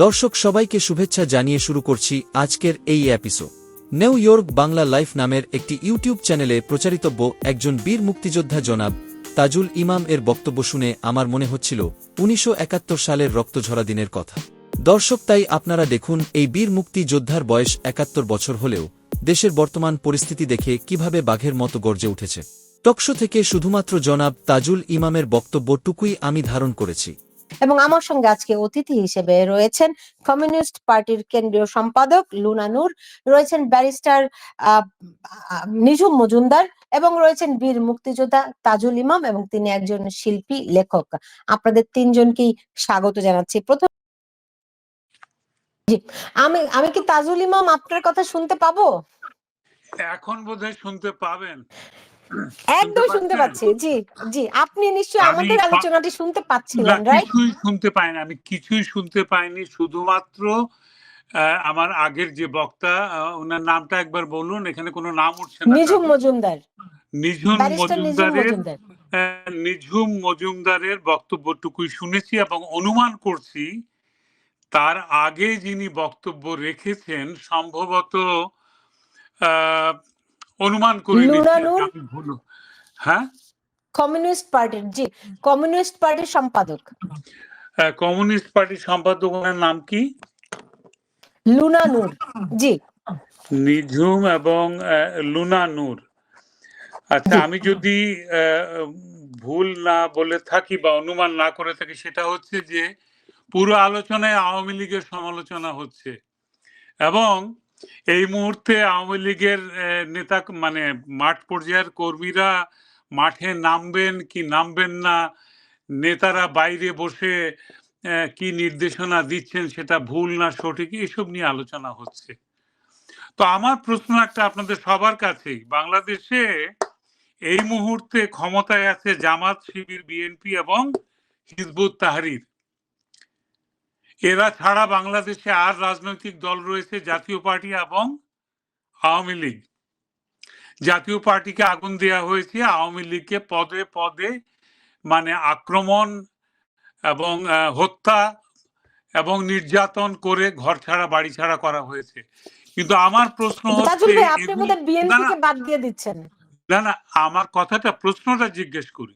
দর্শক সবাইকে শুভেচ্ছা জানিয়ে শুরু করছি আজকের এই episode. New York Bangla life নামের একটি ইউটিউব চ্যানেলে প্রচারিতব্য একজন বীর মুক্তিযোদ্ধা জনাব তাজুল ইমাম এর বক্তব্য শুনে আমার মনে হচ্ছিল ১৯৭১ সালের রক্তঝরা দিনের কথা। দর্শক, তাই আপনারা দেখুন এই বীর মুক্তি যোদ্ধার বয়স ৭১ বছর হলেও দেশের বর্তমান পরিস্থিতি দেখে কিভাবে বাঘের মতো গর্জে উঠেছে। টকশো থেকে শুধুমাত্র জনাব তাজুল ইমামের বক্তব্যটুকুই আমি ধারণ করেছি। এবং আমার সঙ্গে আজকে অতিথি হিসেবে রয়েছেন কমিউনিস্ট পার্টির কেন্দ্রীয় সম্পাদক লুনা নূর, রয়েছেন ব্যারিস্টার নিঝুম মজুমদার এবং রয়েছেন বীর মুক্তিযোদ্ধা তাজুল ইমাম, এবং তিনি একজন শিল্পী লেখক। আপনাদের তিনজনকেই স্বাগত জানাচ্ছি। প্রথম আমি কি তাজুল ইমাম আপনার কথা শুনতে পাবো? এখন বোধহয় শুনতে পাবেন। একদম শুনতে পাচ্ছি। জি জি, আপনি নিশ্চয়ই আমাদের আলোচনাটি শুনতে পাচ্ছিলেন, রাইট? কিছুই শুনতে পাইনি, আমি কিছুই শুনতে পাইনি। শুধুমাত্র আমার আগের যে বক্তা, ওনার নামটা একবার বলুন। এখানে কোনো নাম উঠছে না। নিঝুম মজুমদার, নিঝুম মজুমদারের বক্তব্যটুকুই শুনেছি এবং অনুমান করছি তার আগে যিনি বক্তব্য রেখেছেন সম্ভবত অনুমান করি ভুল। হ্যাঁ, কমিউনিস্ট পার্টির, জি, কমিউনিস্ট পার্টির সম্পাদক। কমিউনিস্ট পার্টির সম্পাদক, ওনার নাম কি? লুনা নূর। জি, নিঝুম এবং লুনা নূর। আচ্ছা, আমি যদি ভুল না বলে থাকি বা অনুমান না করে থাকি, সেটা হচ্ছে যে পুরো আলোচনায় আওয়ামী লীগের সমালোচনা হচ্ছে এবং এই মুহূর্তে আওয়ামী লীগের নেতা মানে মাঠ পর্যায়ের কর্মীরা মাঠে নামবেন কি নামবেন না, নেতারা বাইরে বসে কি নির্দেশনা দিচ্ছেন সেটা ভুল না সঠিক, এসব নিয়ে আলোচনা হচ্ছে। তো আমার প্রশ্ন একটা আপনাদের সবার কাছেই, বাংলাদেশে এই মুহূর্তে ক্ষমতায় আছে জামাত, শিবির, বিএনপি এবং হিজবুত তাহরির। এরা ছাড়া বাংলাদেশে আর রাজনৈতিক দল রয়েছে জাতীয় পার্টি এবং আওয়ামী লীগ। জাতীয় পার্টিকে আগুন দেওয়া হয়েছে, আওয়ামী লীগকে পদে পদে মানে আক্রমণ এবং হত্যা এবং নির্যাতন করে ঘর ছাড়া বাড়ি ছাড়া করা হয়েছে। কিন্তু আমার প্রশ্ন হচ্ছে, না না, আমার কথাটা প্রশ্নটা জিজ্ঞেস করি।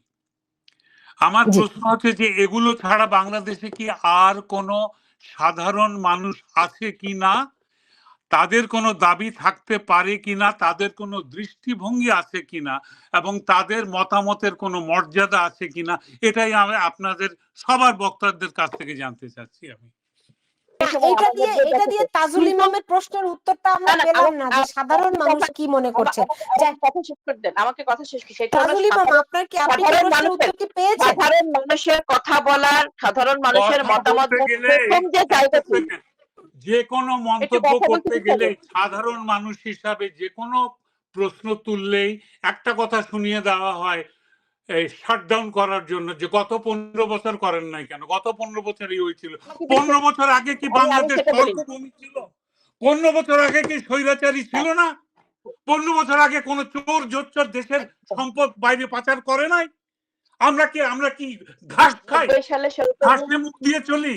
আমার প্রশ্ন হচ্ছে যে এগুলো ছাড়া বাংলাদেশে কি আর কোনো সাধারণ মানুষ আছে কি না, তাদের কোনো দাবি থাকতে পারে কিনা, তাদের কোনো দৃষ্টিভঙ্গি আছে কিনা এবং তাদের মতামতের কোনো মর্যাদা আছে কিনা, এটাই আমি আপনাদের সবার বক্তাদের কাছ থেকে জানতে চাচ্ছি। আমি এটা দিয়ে তাজুল ইমামের প্রশ্নের উত্তরটা আমরা পেলাম না যে সাধারণ মানুষ কি মনে করছে। কথা শেষ করে দেন, আমাকে কথা শেষ করতে। তাজুল ইমাম, আপনি প্রশ্নের উত্তর কি পেয়েছেন? সাধারণ মানুষের কথা বলার, সাধারণ মানুষের মতামত প্রথম যে জায়গাটি, যে কোনো মন্তব্য করতে গেলে সাধারণ মানুষ হিসাবে যে কোনো প্রশ্ন তুললেই একটা কথা শুনিয়ে দেওয়া হয় শাটডাউন করার জন্য, যে গত ১৫ বছর করেন নাই কেন? গত ১৫ বছরই হয়েছিল। ১৫ বছর আগে কি বাংলাদেশ স্বর্গভূমি ছিল? ১৫ বছর আগে কি স্বৈরাচারী ছিল না? ১৫ বছর আগে কোন চোর জোচ্চর দেশের সম্পদ বাইরে পাচার করে নাই? আমরা কি ঘাস খাই? ঘাসে মুখ দিয়ে চলি?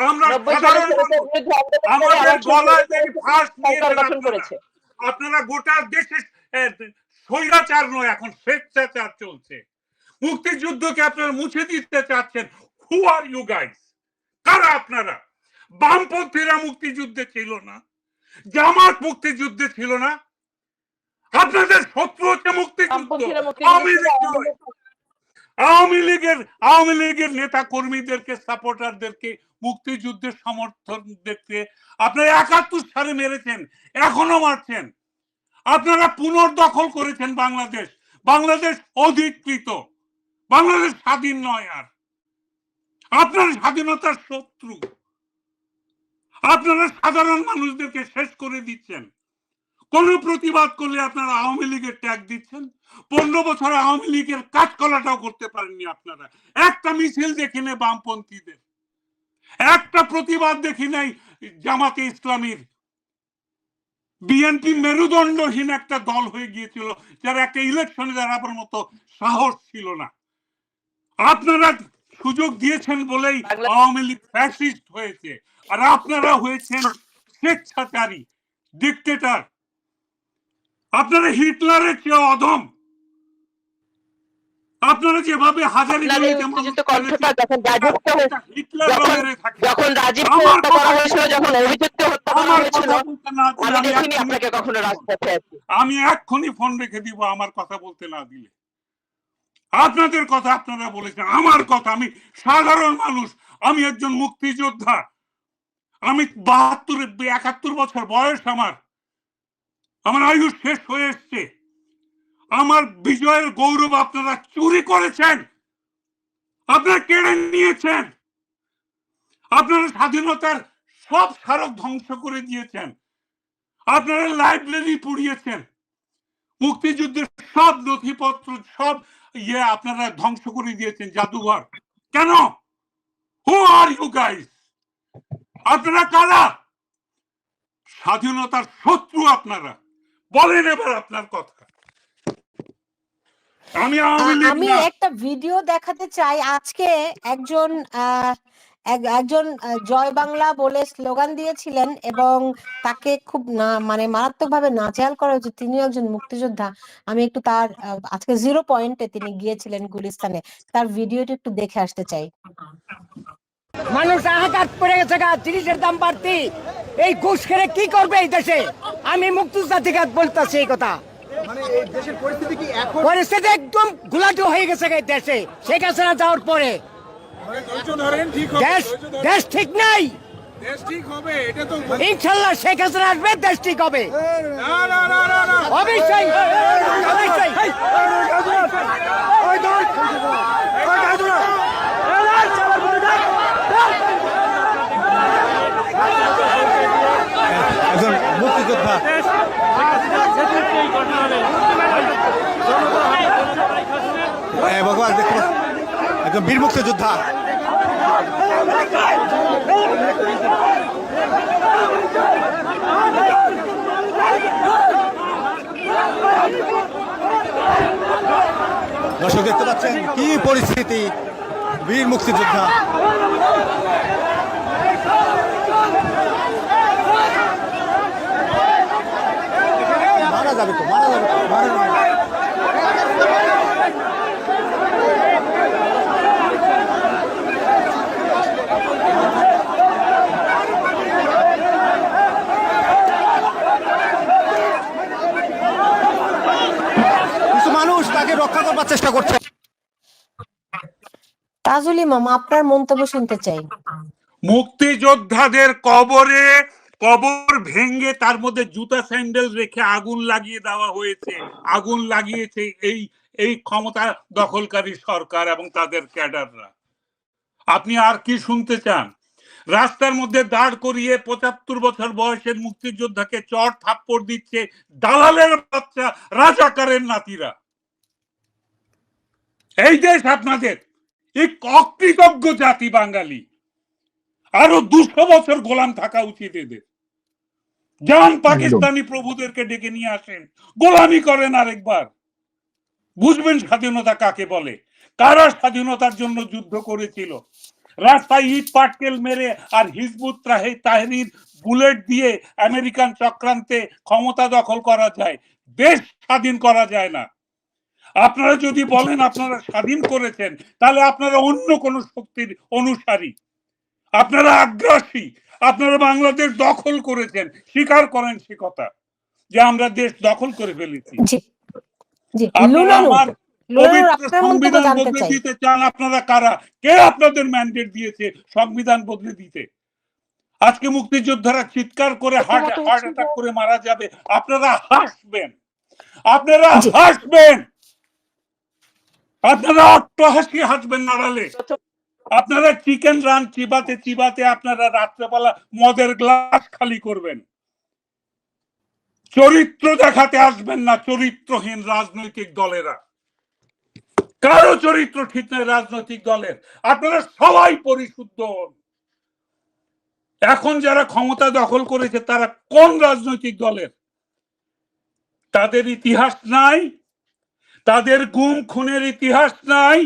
আমরা সাধারণ মানুষ, আমাদের গলায় ফাঁস নিয়ে আপনারা গোটা দেশে স্বৈরাচার নয়, এখন স্বেচ্ছাচার চলছে। মুক্তিযুদ্ধকে আপনারা মুছে দিতে চাচ্ছেন। হু আর ইউ গাইস? কারা আপনারা? বামপন্থীরা মুক্তিযুদ্ধে ছিল না, জামাত মুক্তিযুদ্ধে ছিল না, আপনাদের শত্রু হচ্ছে মুক্তিযুদ্ধ, আওয়ামী লীগের নেতা কর্মীদেরকে, সাপোর্টারদেরকে মুক্তিযুদ্ধের সমর্থন দেখতে আপনারা ৭১ সালে মেরেছেন, এখনো মারছেন। আপনারা পুনর্দখল করেছেন বাংলাদেশ। বাংলাদেশ অধিকৃত, বাংলাদেশ স্বাধীন নয় আর। আপনারা স্বাধীনতার শত্রু, আপনারা সাধারণ মানুষদেরকে শেষ করে দিচ্ছেন। কোন প্রতিবাদ করলে আপনারা আওয়ামী লীগের ট্যাগ দিচ্ছেন। ১৫ বছর আওয়ামী লীগের কাজকলাটাও করতে পারেননি আপনারা। একটা মিছিল দেখি নাই বামপন্থীদের, একটা প্রতিবাদ দেখি নাই জামাতে ইসলামীর। বিএনপি মেরুদণ্ডহীন একটা দল হয়ে গিয়েছিল, যারা একটা ইলেকশনে দাঁড়াবার মতো সাহস ছিল না। আপনারা সুযোগ দিয়েছেন বলেই আওয়ামী লীগ ফ্যাসিস্ট হয়েছে। আর আপনারা হয়েছেন স্বেচ্ছাচারী ডিক্টেটর। আপনারা হিটলারের চেয়ে অধম। আপনারা যেভাবে আপনার উত্তেজিত কণ্ঠটা যখন রাজীবকে যখন রাজীবকে আমার হত্যা করা হয়েছিল, যখন অভিযুক্ত হত্যা করা হয়েছিল, আমি দেখিনি আপনাকে কখনো রাজপথে। আমি এক্ষুনি ফোন রেখে দিব আমার কথা বলতে না দিলে। আপনাদের কথা আপনারা বলেছেন, আমার কথা, আমি সাধারণ মানুষ, আমি একজন মুক্তিযোদ্ধা। আমি 71 বছর বয়স, আমার আয়ু শেষ হয়ে এসছে। আমার বিজয়ের গৌরব আপনারা চুরি করেছেন, আপনারা কেড়ে নিয়েছেন। আপনারা স্বাধীনতার সব স্মারক ধ্বংস করে দিয়েছেন। আপনারা লাইব্রেরি পুড়িয়েছেন, মুক্তিযুদ্ধের সব নথিপত্র, সব আপনারা ধ্বংস করে দিয়েছেন, জাদুঘর। কেন? হু আর ইউ গাইস? আপনারা কারা? স্বাধীনতার শত্রু আপনারা। বলেন এবার আপনার কথা। আমি একটা ভিডিও দেখাতে চাই। আজকে একজন একজন জয় বাংলা বলে স্লোগান দিয়েছিলেন এবং তাকে খুব মানে মারাত্মকভাবে নাজেহাল করা হয়েছে। তিনিও একজন মুক্তিযোদ্ধা। আমি একটু তার আজকে 0 পয়েন্টে তিনি গিয়েছিলেন গুলিস্তানে, তার ভিডিওটি একটু দেখে আসতে চাই। মানুষ আঘাত পড়ে গেছে, জিনিসের দাম বাড়তি, এই ঘুষ খেলে কি করবে এই দেশে? আমি মুক্তিযোদ্ধা থেকে বলতেছি এই কথা। মানে এই দেশের পরিস্থিতি কি এখন? পরিস্থিতি একদম ঘোলাটে হয়ে গেছে এই দেশে শেখ হাসিনা যাওয়ার পরে। দেশ ঠিক নাই, দেশ ঠিক হবে এটা তো ইনশাল্লাহ শেখ হাসিনা আসবে, দেশ ঠিক হবে অবশ্যই অবশ্যই। একজন মুক্তিযোদ্ধা ভগবান দেখতে একজন বীর মুক্তিযোদ্ধা। দর্শক দেখতে পাচ্ছেন কি পরিস্থিতি, বীর মুক্তিযোদ্ধা। মারা যাবে তো, মারা যাবে তো, মারা যাবে। কিছু মানুষ তাকে রক্ষা করবার চেষ্টা করছে। তাজুল ইমাম, আপনার মন্তব্য শুনতে চাই। মুক্তিযোদ্ধাদের কবর ভেঙে তার মধ্যে জুতা স্যান্ডেল রেখে আগুন লাগিয়ে দেওয়া হয়েছে। আগুন লাগিয়েছে এই ক্ষমতা দখলকারী সরকার এবং তাদের ক্যাডাররা। আপনি আর কি শুনতে চান? রাস্তার মধ্যে দাঁড় করিয়ে 75 বছর বয়সের মুক্তিযোদ্ধাকে চড় থাপ্পড় দিচ্ছে দালালের বাচ্চা, রাজাকারের নাতিরা। এই দেশ আপনাদের, এই অকৃতজ্ঞ জাতি বাঙালি। আরো 200 বছর গোলাম থাকা উচিত এদের। যান পাকিস্তানি প্রভুদেরকে ডেকে নিয়ে আসেন, গোলামি করেন আরেকবার, বুঝবেন স্বাধীনতা কাকে বলে, কারা স্বাধীনতার জন্য যুদ্ধ করেছিল। রাস্তায় ইট পাটকেল মেরে আর হিজবুত তাহরির বুলেট দিয়ে আমেরিকান চক্রান্তে ক্ষমতা দখল করা যায়, দেশ স্বাধীন করা যায় না। আপনারা যদি বলেন আপনারা স্বাধীন করেছেন, তাহলে আপনারা অন্য কোন শক্তির অনুসারী, আপনারা আগ্রাসী, আপনারা বাংলাদেশ দখল করেছেন, স্বীকার করেন সে কথা যে আমরা দেশ দখল করে ফেলেছি। আপনারা আমার পবিত্র সংবিধান বদলে দিতে চান। আপনারা কারা? কে আপনাদের ম্যান্ডেট দিয়েছে সংবিধান বদলে দিতে? আজকে মুক্তিযোদ্ধারা চিৎকার করে হার্ট অ্যাটাক করে মারা যাবে, আপনারা হাসবেন, আপনারা হাসবেন, আপনারা অট্টহাসি হাসবেন নাড়ালে। আপনারা চিকেন রান চিবাতে চিবাতে আপনারা রাত্রেবেলা মদের গ্লাস খালি করবেন। চরিত্র দেখাতে আসবেন না চরিত্রহীন রাজনৈতিক দলেরা। কারো চরিত্র ঠিক নয় রাজনৈতিক দলের। আপনারা সবাই পরিশুদ্ধ হন। এখন যারা ক্ষমতা দখল করেছে তারা কোন রাজনৈতিক দলের? তাদের ইতিহাস নাই, তাদের গুম খুনের ইতিহাস নাই,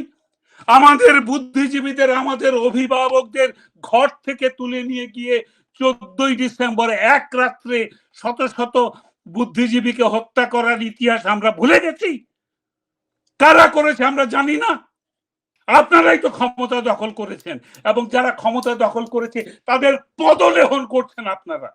আমাদের বুদ্ধিজীবীদের, আমাদের অভিভাবকদের ঘর থেকে তুলে নিয়ে গিয়ে 14ই ডিসেম্বর এক রাত্রে শত শত বুদ্ধিজীবীকে হত্যা করার ইতিহাস আমরা ভুলে গেছি? কারা করেছে আমরা জানি না? আপনারাই তো ক্ষমতা দখল করেছেন, এবং যারা ক্ষমতা দখল করেছে তাদের পদলেহন করছেন আপনারা।